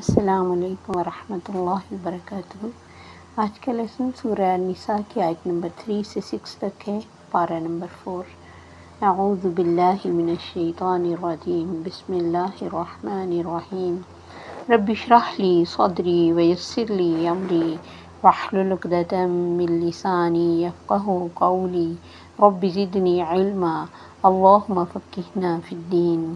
السلام علیکم ورحمۃ اللہ وبرکاتہ۔ آج کا لیسن سورہ النساء کی آیت نمبر 3 سے 6 تک ہے، پارہ نمبر 4۔ اعوذ باللہ من الشیطان الرجیم، بسم اللہ الرحمن الرحیم۔ رب اشرح لی صدری ویسر لی امری واحلل عقدۃ من لسانی یفقہوا قولی رب زدنی علما اللہم فقہنا فی الدین۔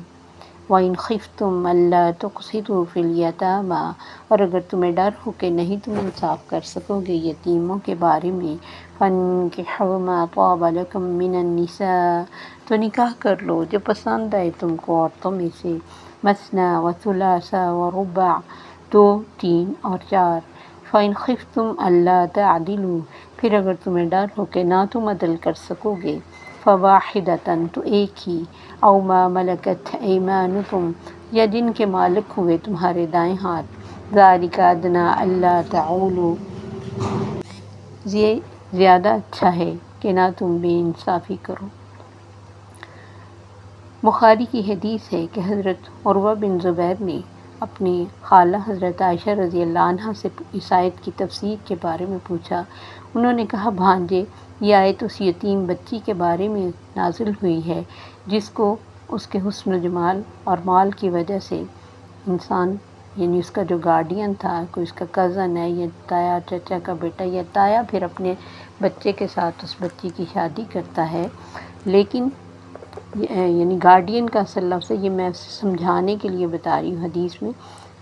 وَإِنْ خِفْتُمْ أَلَّا تُقْسِطُوا فِي الْيَتَامَىٰ، اور اگر تمہیں ڈر ہو کہ نہیں تم انصاف کر سکو گے یتیموں کے بارے میں، فَانكِحُوا مَا طَابَ لَكُم مِّنَ النِّسَاءِ، تو نکاح کر لو جو پسند آئے تم کو عورتوں میں سے، مَثْنَىٰ وَثُلَاثَ وَرُبَاعَ، 2، 3 اور 4۔ فَإِنْ خِفْتُمْ أَلَّا تَعْدِلُوا، پھر اگر تمہیں ڈر ہو کہ نہ تم عدل کر سکو گے، فواحدۃ، تو ایک ہی، او ما ملکت ایمانکم، یا جن کے مالک ہوئے تمہارے دائیں ہاتھ، ذالک ادنیٰ الا تعولوا، یہ زیادہ اچھا ہے کہ نہ تم بے انصافی کرو۔ بخاری کی حدیث ہے کہ حضرت عروہ بن زبیر نے اپنی خالہ حضرت عائشہ رضی اللہ عنہا سے اس آیت کی تفسیر کے بارے میں پوچھا۔ انہوں نے کہا، بھانجے، یہ آیت اس یتیم بچی کے بارے میں نازل ہوئی ہے جس کو اس کے حسن و جمال اور مال کی وجہ سے انسان، یعنی اس کا جو گارڈین تھا، کوئی اس کا کزن ہے یا تایا چچا کا بیٹا یا تایا، پھر اپنے بچے کے ساتھ اس بچی کی شادی کرتا ہے، لیکن یعنی گارڈین کا اصل لفظ ہے، یہ میں سمجھانے کے لیے بتا رہی ہوں حدیث میں،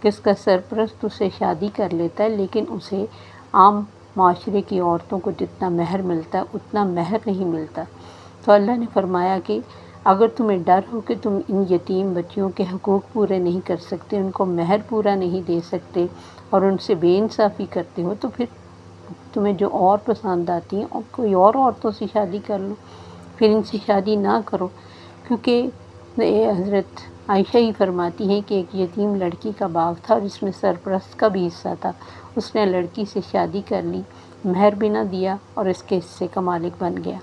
کہ اس کا سرپرست اسے شادی کر لیتا ہے لیکن اسے عام معاشرے کی عورتوں کو جتنا مہر ملتا ہے اتنا مہر نہیں ملتا۔ تو اللہ نے فرمایا کہ اگر تمہیں ڈر ہو کہ تم ان یتیم بچیوں کے حقوق پورے نہیں کر سکتے، ان کو مہر پورا نہیں دے سکتے اور ان سے بے انصافی کرتے ہو، تو پھر تمہیں جو اور پسند آتی ہیں اور کوئی اور عورتوں سے شادی کر لو، پھر ان سے شادی نہ کرو، کیونکہ حضرت عائشہ ہی فرماتی ہیں کہ ایک یتیم لڑکی کا باغ تھا اور اس میں سرپرست کا بھی حصہ تھا، اس نے لڑکی سے شادی کر لی، مہر بھی نہ دیا اور اس کے حصے کا مالک بن گیا۔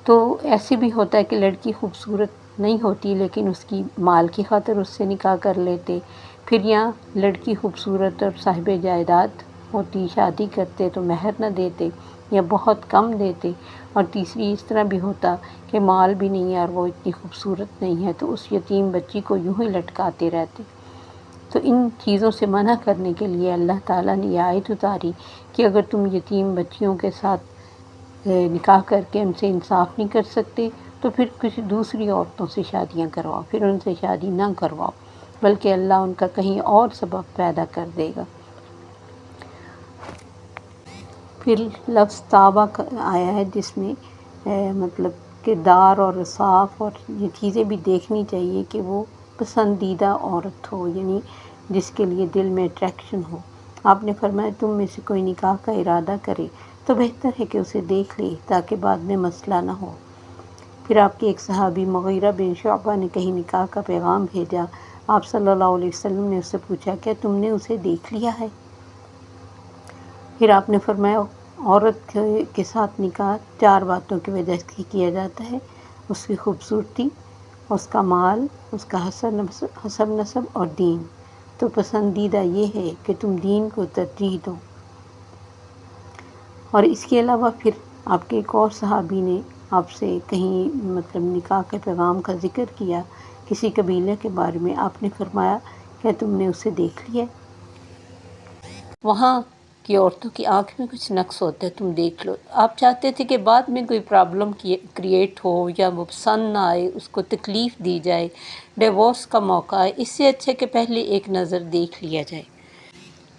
تو ایسے بھی ہوتا ہے کہ لڑکی خوبصورت نہیں ہوتی لیکن اس کی مال کی خاطر اس سے نکاح کر لیتے، پھر یہاں لڑکی خوبصورت اور صاحب جائیداد ہوتی، شادی کرتے تو مہر نہ دیتے یا بہت کم دیتے، اور تیسری اس طرح بھی ہوتا کہ مال بھی نہیں ہے اور وہ اتنی خوبصورت نہیں ہے تو اس یتیم بچی کو یوں ہی لٹکاتے رہتے۔ تو ان چیزوں سے منع کرنے کے لیے اللہ تعالیٰ نے یہ آیت اتاری کہ اگر تم یتیم بچیوں کے ساتھ نکاح کر کے ان سے انصاف نہیں کر سکتے تو پھر کسی دوسری عورتوں سے شادیاں کرواؤ، پھر ان سے شادی نہ کرواؤ، بلکہ اللہ ان کا کہیں اور سبب پیدا کر دے گا۔ پھر لفظ طابہ آیا ہے جس میں مطلب کردار اور صاف اور یہ چیزیں بھی دیکھنی چاہیے کہ وہ پسندیدہ عورت ہو، یعنی جس کے لیے دل میں اٹریکشن ہو۔ آپ نے فرمایا تم میں سے کوئی نکاح کا ارادہ کرے تو بہتر ہے کہ اسے دیکھ لے تاکہ بعد میں مسئلہ نہ ہو۔ پھر آپ کے ایک صحابی مغیرہ بن شعبہ نے کہیں نکاح کا پیغام بھیجا، آپ صلی اللہ علیہ وسلم نے اس سے پوچھا، کیا تم نے اسے دیکھ لیا ہے؟ پھر آپ نے فرمایا عورت کے ساتھ نکاح 4 باتوں کی وجہ سے کیا جاتا ہے، اس کی خوبصورتی، اس کا مال، اس کا حسب نسب اور دین۔ تو پسندیدہ یہ ہے کہ تم دین کو ترجیح دو۔ اور اس کے علاوہ پھر آپ کے ایک اور صحابی نے آپ سے کہیں مطلب نکاح کے پیغام کا ذکر کیا کسی قبیلے کے بارے میں، آپ نے فرمایا کیا تم نے اسے دیکھ لیا؟ وہاں کی عورتوں کی آنکھ میں کچھ نقص ہوتا ہے، تم دیکھ لو۔ آپ چاہتے تھے کہ بعد میں کوئی پرابلم کریٹ ہو یا وہ پسند نہ آئے، اس کو تکلیف دی جائے، ڈیورس کا موقع آئے، اس سے اچھا کہ پہلے ایک نظر دیکھ لیا جائے۔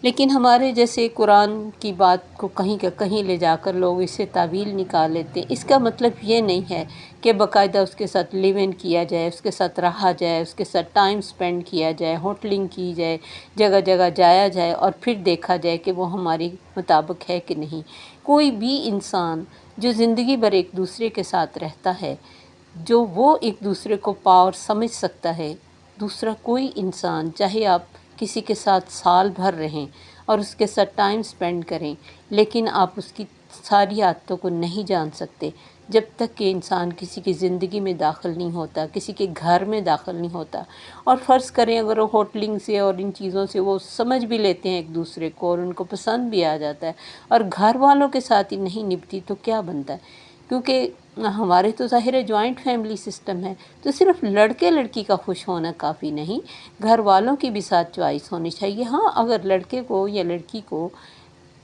لیکن ہمارے جیسے قرآن کی بات کو کہیں کا کہیں لے جا کر لوگ اسے تعویل نکال لیتے ہیں۔ اس کا مطلب یہ نہیں ہے کہ باقاعدہ اس کے ساتھ لیو ان کیا جائے، اس کے ساتھ رہا جائے، اس کے ساتھ ٹائم سپینڈ کیا جائے، ہوٹلنگ کی جائے، جگہ جگہ جایا جائے اور پھر دیکھا جائے کہ وہ ہمارے مطابق ہے کہ نہیں۔ کوئی بھی انسان جو زندگی بھر ایک دوسرے کے ساتھ رہتا ہے، جو وہ ایک دوسرے کو پا اور سمجھ سکتا ہے، دوسرا کوئی انسان، چاہے آپ کسی کے ساتھ سال بھر رہیں اور اس کے ساتھ ٹائم سپینڈ کریں لیکن آپ اس کی ساری عادتوں کو نہیں جان سکتے، جب تک کہ انسان کسی کی زندگی میں داخل نہیں ہوتا، کسی کے گھر میں داخل نہیں ہوتا، اور فرض کریں اگر وہ ہوٹلنگ سے اور ان چیزوں سے وہ سمجھ بھی لیتے ہیں ایک دوسرے کو اور ان کو پسند بھی آ جاتا ہے، اور گھر والوں کے ساتھ ہی نہیں نبھتی، تو کیا بنتا ہے؟ کیونکہ ہمارے تو ظاہر ہے جوائنٹ فیملی سسٹم ہے، تو صرف لڑکے لڑکی کا خوش ہونا کافی نہیں، گھر والوں کی بھی ساتھ چوائس ہونی چاہیے۔ ہاں اگر لڑکے کو یا لڑکی کو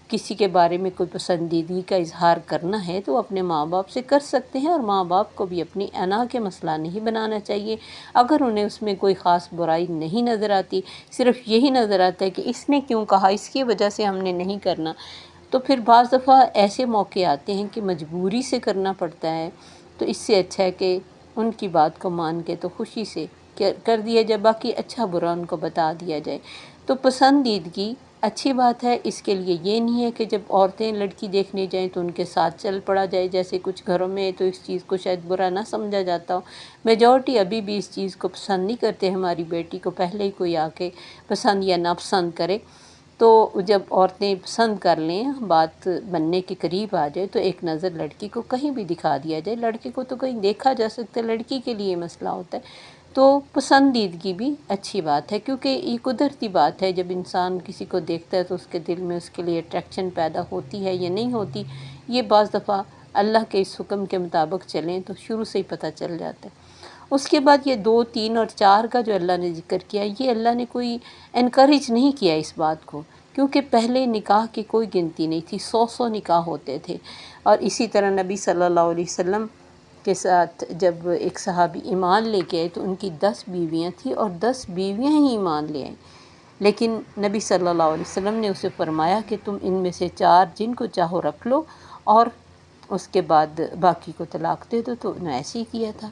کسی کے بارے میں کوئی پسندیدگی کا اظہار کرنا ہے تو اپنے ماں باپ سے کر سکتے ہیں، اور ماں باپ کو بھی اپنی انا کے مسئلہ نہیں بنانا چاہیے۔ اگر انہیں اس میں کوئی خاص برائی نہیں نظر آتی، صرف یہی نظر آتا ہے کہ اس نے کیوں کہا، اس کی وجہ سے ہم نے نہیں کرنا، تو پھر بعض دفعہ ایسے موقع آتے ہیں کہ مجبوری سے کرنا پڑتا ہے، تو اس سے اچھا ہے کہ ان کی بات کو مان کے تو خوشی سے کر دیا جائے، باقی اچھا برا ان کو بتا دیا جائے۔ تو پسندیدگی اچھی بات ہے، اس کے لیے یہ نہیں ہے کہ جب عورتیں لڑکی دیکھنے جائیں تو ان کے ساتھ چل پڑا جائے، جیسے کچھ گھروں میں تو اس چیز کو شاید برا نہ سمجھا جاتا ہو۔ میجورٹی ابھی بھی اس چیز کو پسند نہیں کرتے، ہماری بیٹی کو پہلے ہی کوئی آ کے پسند یا ناپسند کرے۔ تو جب عورتیں پسند کر لیں، بات بننے کے قریب آ جائے، تو ایک نظر لڑکی کو کہیں بھی دکھا دیا جائے، لڑکے کو تو کہیں دیکھا جا سکتا ہے، لڑکی کے لیے مسئلہ ہوتا ہے۔ تو پسندیدگی بھی اچھی بات ہے، کیونکہ یہ قدرتی بات ہے، جب انسان کسی کو دیکھتا ہے تو اس کے دل میں اس کے لیے اٹریکشن پیدا ہوتی ہے یا نہیں ہوتی، یہ بعض دفعہ اللہ کے اس حکم کے مطابق چلیں تو شروع سے ہی پتہ چل جاتا ہے۔ اس کے بعد یہ 2، 3 اور 4 کا جو اللہ نے ذکر کیا، یہ اللہ نے کوئی انکریج نہیں کیا اس بات کو، کیونکہ پہلے نکاح کی کوئی گنتی نہیں تھی، 100 نکاح ہوتے تھے۔ اور اسی طرح نبی صلی اللہ علیہ وسلم کے ساتھ جب ایک صحابی ایمان لے کے آئے تو ان کی 10 بیویاں تھیں اور 10 بیویاں ہی ایمان لے آئیں، لیکن نبی صلی اللہ علیہ وسلم نے اسے فرمایا کہ تم ان میں سے 4 جن کو چاہو رکھ لو اور اس کے بعد باقی کو طلاق دے دو، تو انہوں نے ایسے ہی کیا تھا۔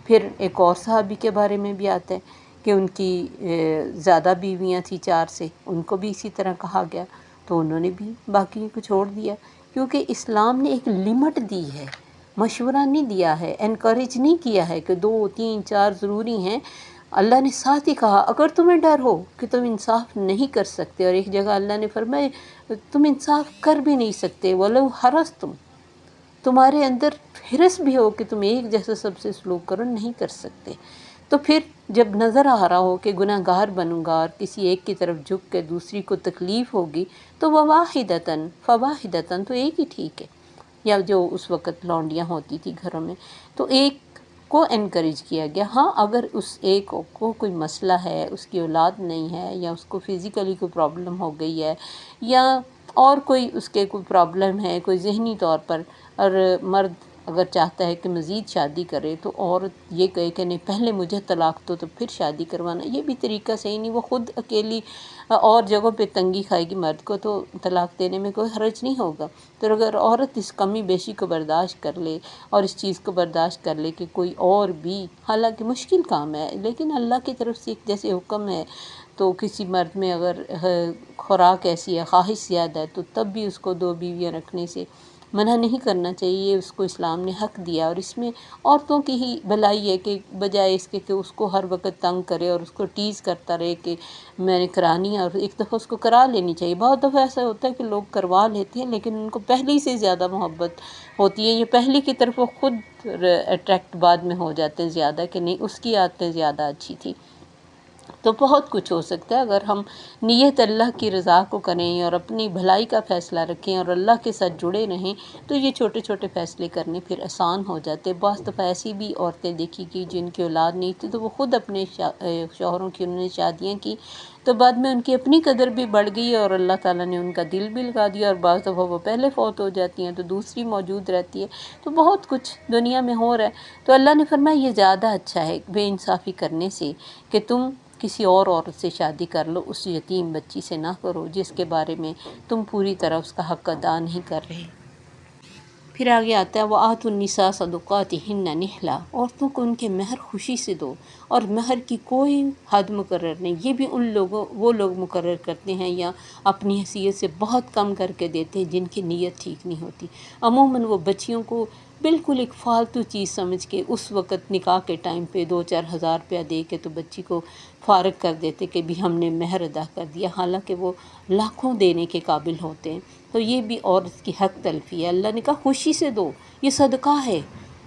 پھر ایک اور صحابی کے بارے میں بھی آتا ہے کہ ان کی زیادہ بیویاں تھیں 4 سے، ان کو بھی اسی طرح کہا گیا، تو انہوں نے بھی باقی کو چھوڑ دیا، کیونکہ اسلام نے ایک لمٹ دی ہے، مشورہ نہیں دیا ہے، انکریج نہیں کیا ہے کہ 2، 3، 4 ضروری ہیں۔ اللہ نے ساتھ ہی کہا اگر تمہیں ڈر ہو کہ تم انصاف نہیں کر سکتے، اور ایک جگہ اللہ نے فرمایا تم انصاف کر بھی نہیں سکتے، وَلَوْ حَرَصْتُمْ، تمہارے اندر حرص بھی ہو کہ تم ایک جیسا سب سے سلوک کرو، نہیں کر سکتے۔ تو پھر جب نظر آ رہا ہو کہ گناہ گار بنوں گا اور کسی ایک کی طرف جھک کے دوسری کو تکلیف ہوگی، تو وَوَاحِدَةً فَوَاحِدَةً، تو ایک ہی ٹھیک ہے، یا جو اس وقت لونڈیاں ہوتی تھی گھروں میں، تو ایک کو انکریج کیا گیا۔ ہاں اگر اس ایک کو کوئی مسئلہ ہے، اس کی اولاد نہیں ہے، یا اس کو فزیکلی کوئی پرابلم ہو گئی ہے، یا اور کوئی اس کے کوئی پرابلم ہے کوئی ذہنی طور پر، اور مرد اگر چاہتا ہے کہ مزید شادی کرے تو عورت یہ کہے کہ نہیں پہلے مجھے طلاق دو تو پھر شادی کروانا، یہ بھی طریقہ صحیح نہیں، وہ خود اکیلی اور جگہوں پہ تنگی کھائے گی، مرد کو تو طلاق دینے میں کوئی حرج نہیں ہوگا۔ تو اگر عورت اس کمی بیشی کو برداشت کر لے اور اس چیز کو برداشت کر لے کہ کوئی اور بھی، حالانکہ مشکل کام ہے لیکن اللہ کی طرف سے ایک جیسے حکم ہے، تو کسی مرد میں اگر خوراک ایسی ہے، خواہش زیادہ ہے، تو تب بھی اس کو 2 بیویاں رکھنے سے منع نہیں کرنا چاہیے، اس کو اسلام نے حق دیا۔ اور اس میں عورتوں کی ہی بھلائی ہے کہ بجائے اس کے کہ اس کو ہر وقت تنگ کرے اور اس کو ٹیز کرتا رہے کہ میں نے کرانی ہے، اور ایک دفعہ اس کو کرا لینی چاہیے۔ بہت دفعہ ایسا ہوتا ہے کہ لوگ کروا لیتے ہیں لیکن ان کو پہلے سے زیادہ محبت ہوتی ہے، یہ پہلے کی طرف وہ خود اٹریکٹ بعد میں ہو جاتے ہیں زیادہ، کہ نہیں اس کی عادتیں زیادہ اچھی تھی۔ تو بہت کچھ ہو سکتا ہے اگر ہم نیت اللہ کی رضا کو کریں اور اپنی بھلائی کا فیصلہ رکھیں اور اللہ کے ساتھ جڑے رہیں، تو یہ چھوٹے چھوٹے فیصلے کرنے پھر آسان ہو جاتے۔ بعض دفعہ ایسی بھی عورتیں دیکھی گئی جن کی اولاد نہیں تھی، تو وہ خود اپنے شوہروں کی انہوں نے شادیاں کی، تو بعد میں ان کی اپنی قدر بھی بڑھ گئی اور اللہ تعالیٰ نے ان کا دل بھی لگا دیا، اور بعض دفعہ وہ پہلے فوت ہو جاتی ہیں تو دوسری موجود رہتی ہے۔ تو بہت کچھ دنیا میں ہو رہا ہے، تو اللہ نے فرمایا یہ زیادہ اچھا ہے بے انصافی کرنے سے کہ تم کسی اور عورت سے شادی کر لو، اس یتیم بچی سے نہ کرو جس کے بارے میں تم پوری طرح اس کا حق ادا نہیں کر رہے۔ پھر آگے آتا ہے وَآتُوا النِّسَاءَ صَدُقَاتِهِنَّ نِحْلًا، عورتوں کو ان کے مہر خوشی سے دو، اور مہر کی کوئی حد مقرر نہیں، یہ بھی وہ لوگ مقرر کرتے ہیں یا اپنی حیثیت سے بہت کم کر کے دیتے ہیں جن کی نیت ٹھیک نہیں ہوتی۔ عموماً وہ بچیوں کو بالکل ایک فالتو چیز سمجھ کے اس وقت نکاح کے ٹائم پہ 2-4 ہزار روپیہ دے کے تو بچی کو فارغ کر دیتے کہ بھی ہم نے مہر ادا کر دیا، حالانکہ وہ لاکھوں دینے کے قابل ہوتے ہیں۔ تو یہ بھی عورت کی حق تلفی ہے۔ اللہ نے کہا خوشی سے دو، یہ صدقہ ہے،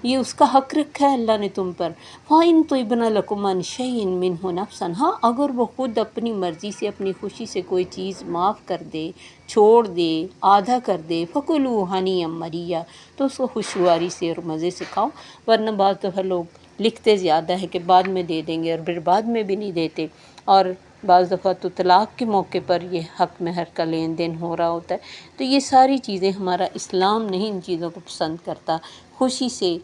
یہ اس کا حق رکھا ہے اللہ نے تم پر۔ فَإِن طِبْنَ لَكُمْ عَنْ شَيْءٍ مِّنْهُ نَفْسًا، ہاں اگر وہ خود اپنی مرضی سے اپنی خوشی سے کوئی چیز معاف کر دے، چھوڑ دے، آدھا کر دے، فَكُلُوا هَنِيًّا مَرِيًّا، تو اس کو خوشگواری سے اور مزے سے کھاؤ۔ ورنہ بعض دفعہ لوگ لکھتے زیادہ ہے کہ بعد میں دے دیں گے اور پھر بعد میں بھی نہیں دیتے، اور بعض دفعہ تو طلاق کے موقع پر یہ حق مہر کا لین دین ہو رہا ہوتا ہے۔ تو یہ ساری چیزیں ہمارا اسلام نہیں ان چیزوں کو پسند کرتا۔ خوشی سے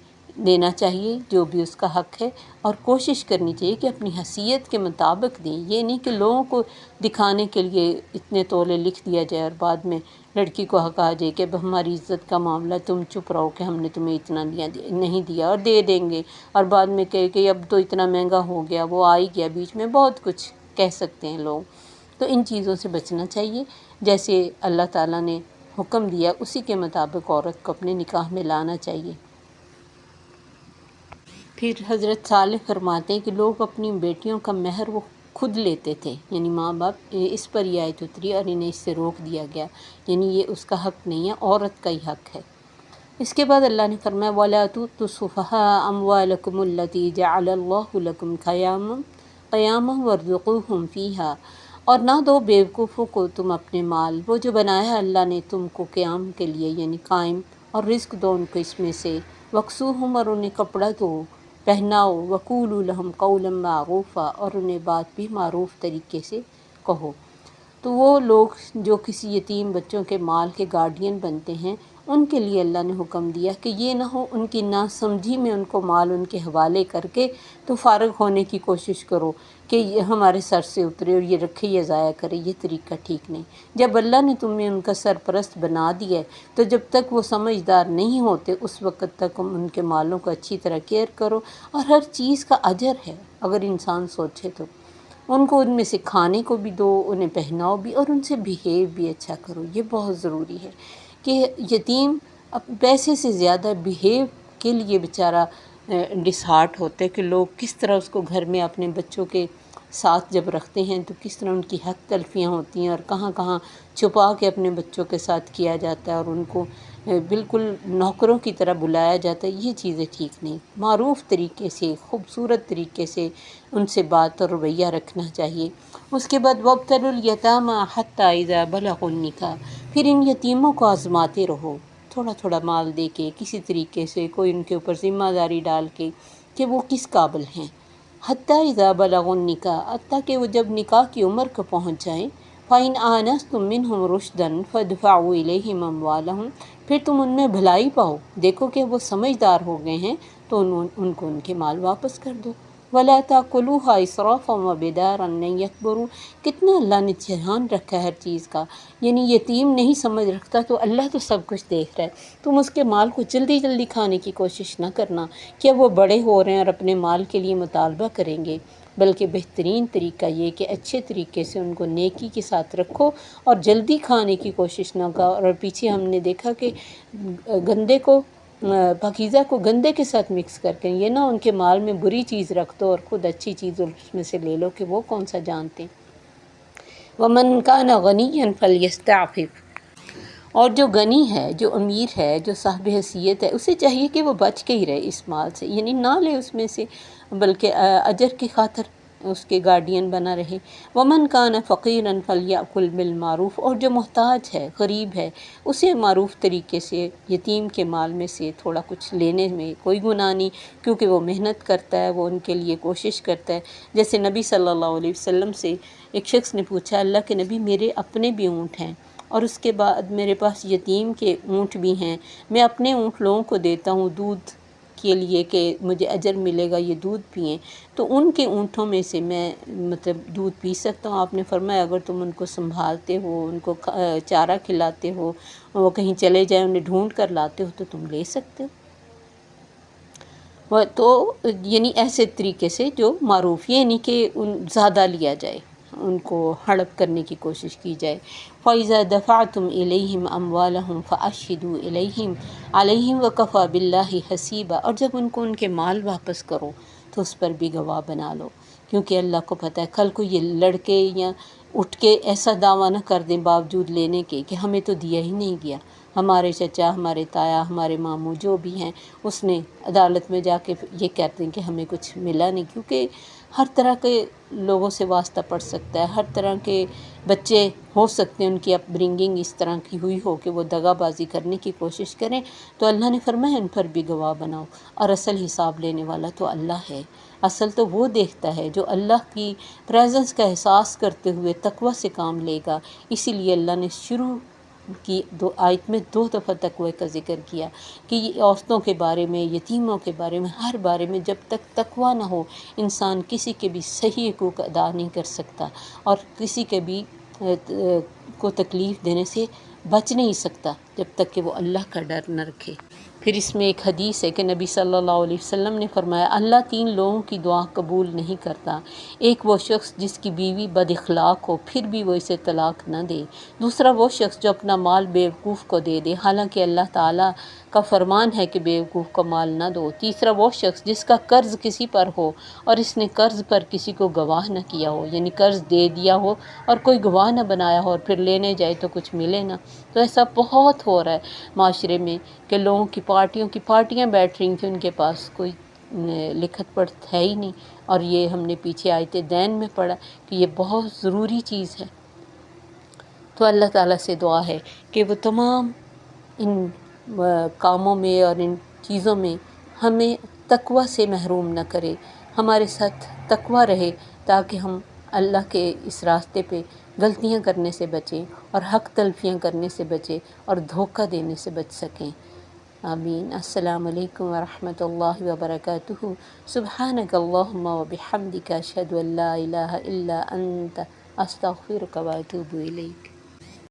دینا چاہیے جو بھی اس کا حق ہے، اور کوشش کرنی چاہیے کہ اپنی حیثیت کے مطابق دیں، یہ نہیں کہ لوگوں کو دکھانے کے لیے اتنے تولے لکھ دیا جائے اور بعد میں لڑکی کو حق آ جائے کہ اب ہماری عزت کا معاملہ، تم چپ رہو کہ ہم نے تمہیں اتنا نہیں دیا، اور دے دیں گے، اور بعد میں کہے کہ اب تو اتنا مہنگا ہو گیا، وہ آ ہی گیا، بیچ میں بہت کچھ کہہ سکتے ہیں لوگ۔ تو ان چیزوں سے بچنا چاہیے، جیسے اللہ تعالیٰ نے حکم دیا اسی کے مطابق عورت کو اپنے نکاح میں لانا چاہیے۔ پھر حضرت صالح فرماتے ہیں کہ لوگ اپنی بیٹیوں کا مہر وہ خود لیتے تھے، یعنی ماں باپ، اس پر یہ آیت اتری اور انہیں اس سے روک دیا گیا، یعنی یہ اس کا حق نہیں ہے، عورت کا ہی حق ہے۔ اس کے بعد اللہ نے فرمایا وَلَا تُؤْتُوا السُّفَهَاءَ أَمْوَالَكُمُ الَّتِي جَعَلَ اللَّهُ لَكُمْ قِيَامًا وَارْزُقُوهُمْ فِيهَا، اور نہ دو بیوقوفوں کو تم اپنے مال، وہ جو بنایا اللہ نے تم کو قیام کے لیے، یعنی قائم، اور رزق دو ان کو اس میں سے، وَاكْسُوهُمْ، اور انہیں کپڑا دو، پہناؤ، وَقُولُوا لَهُمْ قَوْلًا مَّعْرُوفًا، اور انہیں بات بھی معروف طریقے سے کہو۔ تو وہ لوگ جو کسی یتیم بچوں کے مال کے گارڈین بنتے ہیں، ان کے لیے اللہ نے حکم دیا کہ یہ نہ ہو ان کی ناسمجھی میں ان کو مال ان کے حوالے کر کے تو فارغ ہونے کی کوشش کرو کہ یہ ہمارے سر سے اترے اور یہ رکھے یا ضائع کرے، یہ طریقہ ٹھیک نہیں۔ جب اللہ نے تمہیں ان کا سرپرست بنا دیا ہے تو جب تک وہ سمجھدار نہیں ہوتے اس وقت تک ان کے مالوں کا اچھی طرح کیئر کرو، اور ہر چیز کا اجر ہے اگر انسان سوچے تو۔ ان کو ان میں سے کھانے کو بھی دو، انہیں پہناؤ بھی، اور ان سے بیہیو بھی اچھا کرو۔ یہ بہت ضروری ہے کہ یتیم پیسے سے زیادہ بیہیو کے لیے بیچارہ ڈسہارٹ ہوتا ہے کہ لوگ کس طرح اس کو گھر میں اپنے بچوں کے ساتھ جب رکھتے ہیں تو کس طرح ان کی حق تلفیاں ہوتی ہیں، اور کہاں کہاں چھپا کے اپنے بچوں کے ساتھ کیا جاتا ہے، اور ان کو بالکل نوکروں کی طرح بلایا جاتا ہے۔ یہ چیزیں ٹھیک نہیں، معروف طریقے سے، خوبصورت طریقے سے ان سے بات اور رویہ رکھنا چاہیے۔ اس کے بعد وَابْتَلُوا الْيَتَامَىٰ حَتَّىٰ إِذَا بَلَغُوا النِّكَاحَ، پھر ان یتیموں کو آزماتے رہو، تھوڑا تھوڑا مال دے کے، کسی طریقے سے کوئی ان کے اوپر ذمہ داری ڈال کے کہ وہ کس قابل ہیں۔ حَتَّىٰ إِذَا بَلَغُوا النِّكَاحَ، حتیٰ کہ وہ جب نکاح کی عمر کو پہنچ جائیں، فَإِنْ آنَسْتُم مِّنْهُمْ رُشْدًا فَادْفَعُوا إِلَيْهِمْ أَمْوَالَهُمْ، پھر تم ان میں بھلائی پاؤ، دیکھو کہ وہ سمجھدار ہو گئے ہیں تو ان کو ان کے مال واپس کر دو۔ وَلَا تَأْكُلُوهَا إِسْرَافًا وَبِدَارًا أَن يَكْبُرُوا، کتنا اللہ نے دھیان رکھا ہے ہر چیز کا، یعنی یتیم نہیں سمجھ رکھتا تو اللہ تو سب کچھ دیکھ رہا ہے، تم اس کے مال کو جلدی جلدی کھانے کی کوشش نہ کرنا کہ وہ بڑے ہو رہے ہیں اور اپنے مال کے لیے مطالبہ کریں گے، بلکہ بہترین طریقہ یہ کہ اچھے طریقے سے ان کو نیکی کے ساتھ رکھو اور جلدی کھانے کی کوشش نہ کرو۔ اور پیچھے ہم نے دیکھا کہ گندے کو پاکیزہ کو گندے کے ساتھ مکس کر کے، یہ نہ ان کے مال میں بری چیز رکھ دو اور خود اچھی چیز اس میں سے لے لو کہ وہ کون سا جانتے ہیں۔ وَمَنْ كَانَ غَنِيًّا فَلْيَسْتَعْفِفْ، اور جو غنی ہے، جو امیر ہے، جو صاحب حیثیت ہے، اسے چاہیے کہ وہ بچ کے ہی رہے اس مال سے، یعنی نہ لے اس میں سے، بلکہ اجر کی خاطر اس کے گارڈین بنا رہے۔ وَمَنْ كَانَ فَقِيرًا فَلْيَأْكُلْ بِالْمَعْرُوفِ، اور جو محتاج ہے، غریب ہے، اسے معروف طریقے سے یتیم کے مال میں سے تھوڑا کچھ لینے میں کوئی گناہ نہیں، کیونکہ وہ محنت کرتا ہے، وہ ان کے لیے کوشش کرتا ہے۔ جیسے نبی صلی اللہ علیہ وسلم سے ایک شخص نے پوچھا، اللہ کے نبی میرے اپنے بھی اونٹ ہیں اور اس کے بعد میرے پاس یتیم کے اونٹ بھی ہیں، میں اپنے اونٹ لوگوں کو دیتا ہوں دودھ کے لیے کہ مجھے اجر ملے گا، یہ دودھ پئیں، تو ان کے اونٹوں میں سے میں مطلب دودھ پی سکتا ہوں؟ آپ نے فرمایا اگر تم ان کو سنبھالتے ہو، ان کو چارہ کھلاتے ہو، وہ کہیں چلے جائیں انہیں ڈھونڈ کر لاتے ہو تو تم لے سکتے ہو۔ تو یعنی ایسے طریقے سے جو معروف، یہ نہیں کہ زیادہ لیا جائے، ان کو ہڑپ کرنے کی کوشش کی جائے۔ فَإِذَا دَفَعْتُمْ إِلَيْهِمْ أَمْوَالَهُمْ فَأَشْهِدُوا إِلَيْهِمْ عَلَيْهِمْ وَكَفَى بِاللَّهِ حَسِيبًا، اور جب ان کو ان کے مال واپس کرو تو اس پر بھی گواہ بنا لو، کیونکہ اللہ کو پتہ ہے کل کو یہ لڑکے یا اٹھ کے ایسا دعویٰ نہ کر دیں باوجود لینے کے کہ ہمیں تو دیا ہی نہیں گیا، ہمارے چچا، ہمارے تایا، ہمارے ماموں جو بھی ہیں اس نے عدالت میں جا کے یہ کہتے ہیں کہ ہمیں کچھ ملا نہیں، کیونکہ ہر طرح کے لوگوں سے واسطہ پڑ سکتا ہے، ہر طرح کے بچے ہو سکتے ہیں ان کی اپ برنگنگ اس طرح کی ہوئی ہو کہ وہ دغا بازی کرنے کی کوشش کریں، تو اللہ نے فرمایا ان پر بھی گواہ بناؤ، اور اصل حساب لینے والا تو اللہ ہے، اصل تو وہ دیکھتا ہے جو اللہ کی پریزنس کا احساس کرتے ہوئے تقوی سے کام لے گا۔ اسی لیے اللہ نے شروع کی آیت میں 2 دفعہ تقوی کا ذکر کیا کہ یہ عورتوں کے بارے میں، یتیموں کے بارے میں، ہر بارے میں جب تک تقوی نہ ہو انسان کسی کے بھی صحیح حقوق ادا نہیں کر سکتا، اور کسی کے بھی کو تکلیف دینے سے بچ نہیں سکتا جب تک کہ وہ اللہ کا ڈر نہ رکھے۔ پھر اس میں ایک حدیث ہے کہ نبی صلی اللہ علیہ وسلم نے فرمایا اللہ 3 لوگوں کی دعا قبول نہیں کرتا، ایک وہ شخص جس کی بیوی بد اخلاق ہو پھر بھی وہ اسے طلاق نہ دے، دوسرا وہ شخص جو اپنا مال بیوقوف کو دے دے حالانکہ اللہ تعالیٰ کا فرمان ہے کہ بیوقوف کو مال نہ دو، تیسرا وہ شخص جس کا قرض کسی پر ہو اور اس نے قرض پر کسی کو گواہ نہ کیا ہو، یعنی قرض دے دیا ہو اور کوئی گواہ نہ بنایا ہو اور پھر لینے جائے تو کچھ ملے نہ۔ تو ایسا بہت ہو رہا ہے معاشرے میں کہ لوگوں کی پارٹیاں بیٹھ رہی تھیں، ان کے پاس کوئی لکھت پڑھت ہے ہی نہیں، اور یہ ہم نے پیچھے آیت دین میں پڑھا کہ یہ بہت ضروری چیز ہے۔ تو اللہ تعالیٰ سے دعا ہے کہ وہ تمام ان کاموں میں اور ان چیزوں میں ہمیں تقوی سے محروم نہ کرے، ہمارے ساتھ تقوی رہے تاکہ ہم اللہ کے اس راستے پہ غلطیاں کرنے سے بچیں اور حق تلفیاں کرنے سے بچیں اور دھوکہ دینے سے بچ سکیں۔ آمین۔ السلام علیکم ورحمۃ اللہ وبرکاتہ۔ سبحانک اللہم وبحمدک اشہد ان لا الہ الا انت استغفرک واتوب الیک۔